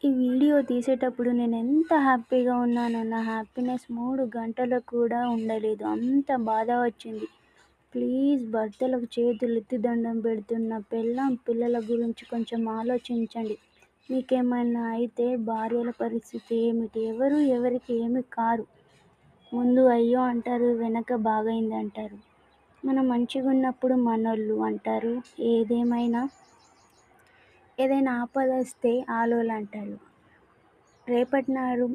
ఈ వీడియో తీసేటప్పుడు నేనెంత హ్యాపీగా ఉన్నానో, నా హ్యాపీనెస్ 3 గంటలు కూడా ఉండలేదు. అంత బాధ వచ్చింది. ప్లీజ్ భర్తలకు చేతులెత్తి దండం పెడుతున్నా, పెళ్ళాం, పిల్లల గురించి కొంచెం ఆలోచించండి. మీకేమైనా అయితే భార్యల పరిస్థితి ఏమిటి? ఎవరు ఎవరికి ఏమి కారు. ముందు అయ్యో అంటారు, వెనక బాగైంది అంటారు. మనం మంచిగున్నప్పుడు మనోళ్ళు అంటారు. ఏదైనా ఆపదొస్తే ఆలోలంటారు. రేపటి నాడు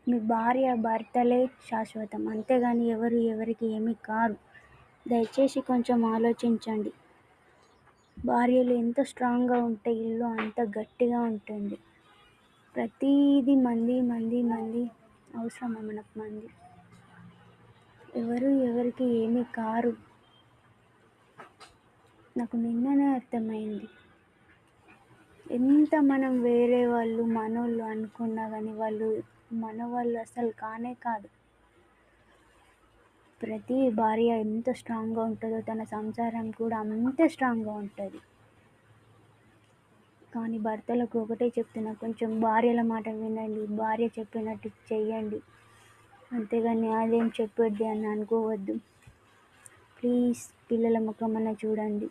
మీ భార్య, భర్తలే శాశ్వతం. అంతేగాని ఎవరు ఎవరికి ఏమీ కారు. దయచేసి కొంచెం ఆలోచించండి. భార్యలు ఎంత స్ట్రాంగ్‌గా ఉంటే ఇల్లు అంత గట్టిగా ఉంటుంది. ప్రతీది మంది అవసరమా మనకు మంది? ఎవరు ఎవరికి ఏమీ కారు. నాకు నిన్ననే అర్థమైంది. ఎంత మనం వేరే వాళ్ళు మనోళ్ళు అనుకున్నా గానీ వాళ్ళు మనవాళ్ళు అసలు కానే కాదు. ప్రతి భార్య ఎంత స్ట్రాంగ్‌గా ఉంటదో తన సంసారం కూడా అంతే స్ట్రాంగ్‌గా ఉంటది. కానీ భర్తలకు ఒకటే చెప్తున్నా, కొంచెం భార్యల మాట వినండి. భార్య చెప్పినట్టు చెయ్యండి. అంతేగాని అదేం చెప్పొద్ది అని అనుకోవద్దు. ప్లీజ్ పిల్లల ముఖమన్నా చూడండి.